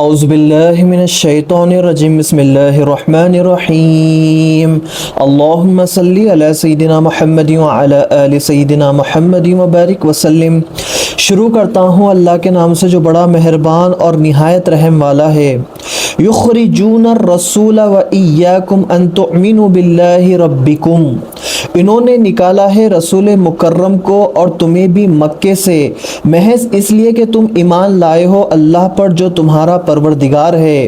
اعوذ باللہ من الشیطان الرجیم بسم اللہ الرحمن الرحیم اللہم صلی علی سیدنا محمد وعلی آل سیدنا محمد وبارک وسلم۔ شروع کرتا ہوں اللہ کے نام سے جو بڑا مہربان اور نہایت رحم والا ہے۔ یخرجون الرسول وإیاکم ان تؤمنوا باللہ ربکم، انہوں نے نکالا ہے رسول مکرم کو اور تمہیں بھی مکے سے، محض اس لیے کہ تم ایمان لائے ہو اللہ پر جو تمہارا پروردگار ہے۔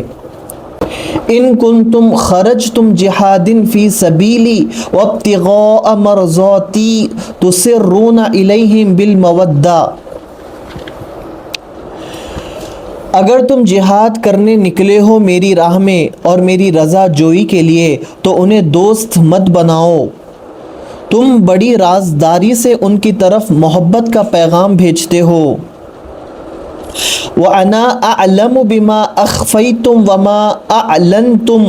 ان کنتم خرجتم جہاد فی سبیلی وابتغاء مرضاتی تسرون الیہم بالمودہ، اگر تم جہاد کرنے نکلے ہو میری راہ میں اور میری رضا جوئی کے لیے تو انہیں دوست مت بناؤ، تم بڑی رازداری سے ان کی طرف محبت کا پیغام بھیجتے ہو۔ وَأَنَا أَعْلَمُ بِمَا أَخْفَيْتُمْ وَمَا أَعْلَنْتُمْ،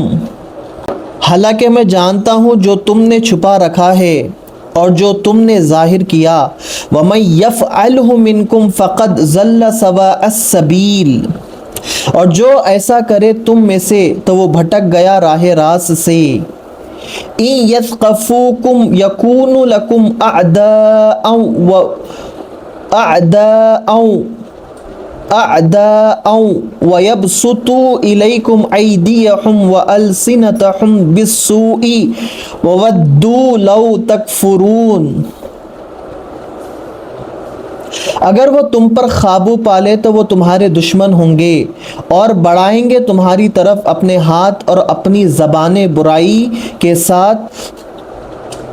حالانکہ میں جانتا ہوں جو تم نے چھپا رکھا ہے اور جو تم نے ظاہر کیا۔ وَمَن يَفْعَلْهُ مِنْكُمْ فَقَدْ ضَلَّ سَوَاءَ السَّبِيلِ، اور جو ایسا کرے تم میں سے تو وہ بھٹک گیا راہ راست سے۔ إِن يَثْقَفُوكُمْ يَكُونُوا لَكُمْ أَعْدَاءً وَيَبْسُطُوا إِلَيْكُمْ أَيْدِيَهُمْ وَأَلْسِنَتَهُمْ بِالسُّوءِ وَوَدُّوا لَوْ تَكْفُرُونَ، اگر وہ تم پر قابو پالے تو وہ تمہارے دشمن ہوں گے اور بڑھائیں گے تمہاری طرف اپنے ہاتھ اور اپنی زبانیں برائی کے ساتھ،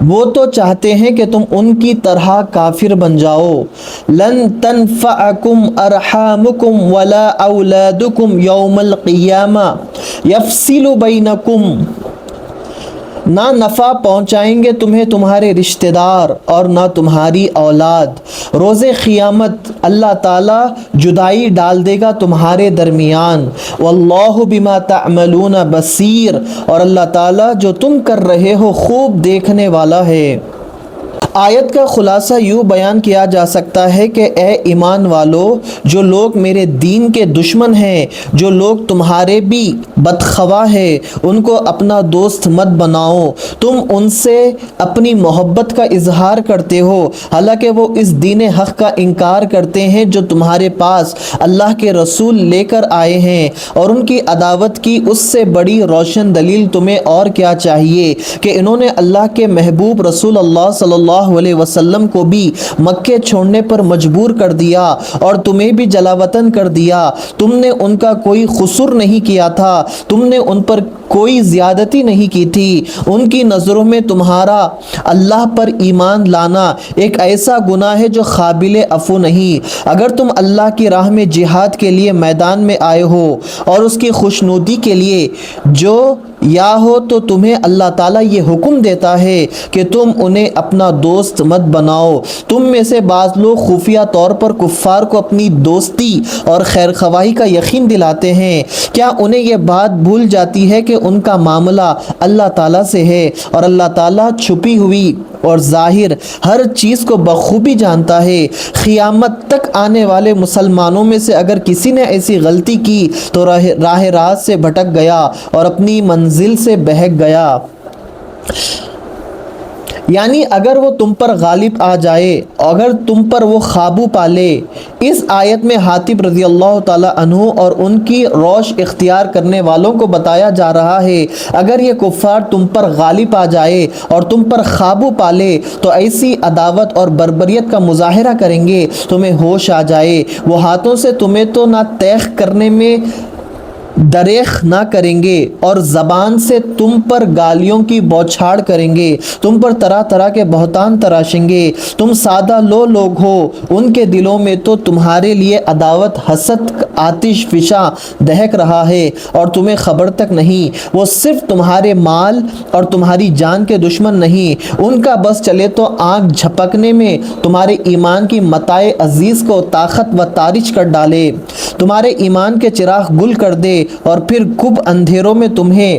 وہ تو چاہتے ہیں کہ تم ان کی طرح کافر بن جاؤ۔ لن تنفعکم ارحامکم ولا اولادکم یوم القیامہ یفصل بینکم، نہ نفع پہنچائیں گے تمہیں تمہارے رشتہ دار اور نہ تمہاری اولاد، روز قیامت اللہ تعالیٰ جدائی ڈال دے گا تمہارے درمیان۔ واللہ بما تعملون بصیر، اور اللہ تعالیٰ جو تم کر رہے ہو خوب دیکھنے والا ہے۔ آیت کا خلاصہ یوں بیان کیا جا سکتا ہے کہ اے ایمان والو، جو لوگ میرے دین کے دشمن ہیں، جو لوگ تمہارے بھی بدخواہ ہیں، ان کو اپنا دوست مت بناؤ۔ تم ان سے اپنی محبت کا اظہار کرتے ہو حالانکہ وہ اس دین حق کا انکار کرتے ہیں جو تمہارے پاس اللہ کے رسول لے کر آئے ہیں، اور ان کی عداوت کی اس سے بڑی روشن دلیل تمہیں اور کیا چاہیے کہ انہوں نے اللہ کے محبوب رسول اللہ صلی اللہ علیہ وسلم کو بھی مکے چھوڑنے پر مجبور کر دیا اور تمہیں بھی جلا وطن کر دیا۔ تم نے ان کا کوئی قصور نہیں کیا تھا، تم نے ان پر کوئی زیادتی نہیں کی تھی۔ ان کی نظروں میں تمہارا اللہ پر ایمان لانا ایک ایسا گناہ ہے جو قابل عفو نہیں۔ اگر تم اللہ کی راہ میں جہاد کے لیے میدان میں آئے ہو اور اس کی خوشنودی کے لیے جو یا ہو تو تمہیں اللہ تعالیٰ یہ حکم دیتا ہے کہ تم انہیں اپنا دوست مت بناؤ۔ تم میں سے بعض لوگ خفیہ طور پر کفار کو اپنی دوستی اور خیر خواہی کا یقین دلاتے ہیں، کیا انہیں یہ بات بھول جاتی ہے کہ ان کا معاملہ اللہ تعالیٰ سے ہے، اور اللہ تعالیٰ چھپی ہوئی اور ظاہر ہر چیز کو بخوبی جانتا ہے۔ قیامت تک آنے والے مسلمانوں میں سے اگر کسی نے ایسی غلطی کی تو راہ راست سے بھٹک گیا اور اپنی منزل سے بہک گیا، یعنی اگر وہ تم پر غالب آ جائے، اگر تم پر وہ قابو پالے۔ اس آیت میں حاتب رضی اللہ تعالی عنہ اور ان کی روش اختیار کرنے والوں کو بتایا جا رہا ہے، اگر یہ کفار تم پر غالب آ جائے اور تم پر قابو پالے تو ایسی عداوت اور بربریت کا مظاہرہ کریں گے تمہیں ہوش آ جائے، وہ ہاتھوں سے تمہیں تو نہ تیغ کرنے میں دریغ نہ کریں گے اور زبان سے تم پر گالیوں کی بوچھاڑ کریں گے، تم پر طرح طرح کے بہتان تراشیں گے۔ تم سادہ لوگ ہو، ان کے دلوں میں تو تمہارے لیے عداوت حسد آتش فشاں دہک رہا ہے اور تمہیں خبر تک نہیں۔ وہ صرف تمہارے مال اور تمہاری جان کے دشمن نہیں، ان کا بس چلے تو آنکھ جھپکنے میں تمہارے ایمان کی متاع عزیز کو طاقت و تارج کر ڈالے، تمہارے ایمان کے چراغ گل کر دے اور پھر کب اندھیروں میں تمہیں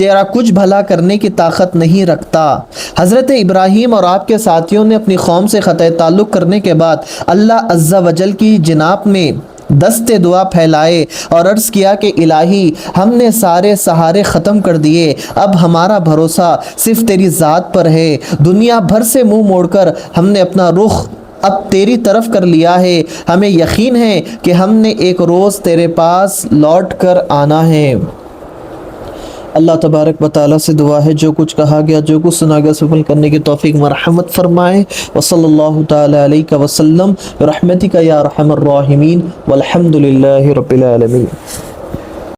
تیرا کچھ بھلا کرنے کی طاقت نہیں رکھتا۔ حضرت ابراہیم اور آپ کے ساتھیوں نے اپنی قوم سے قطع تعلق کرنے کے بعد اللہ عز و جل کی جناب میں دست دعا پھیلائے اور عرض کیا کہ الہی ہم نے سارے سہارے ختم کر دیے، اب ہمارا بھروسہ صرف تیری ذات پر ہے۔ دنیا بھر سے منہ موڑ کر ہم نے اپنا رخ اب تیری طرف کر لیا ہے، ہمیں یقین ہے کہ ہم نے ایک روز تیرے پاس لوٹ کر آنا ہے۔ اللہ تبارک و تعالیٰ سے دعا ہے جو کچھ کہا گیا، جو کچھ سنا گیا، سفل کرنے کی توفیق مرحمت فرمائے۔ وصلی اللہ تعالیٰ علیہ وسلم برحمتک یا ارحم الراحمین والحمد للہ رب العالمین۔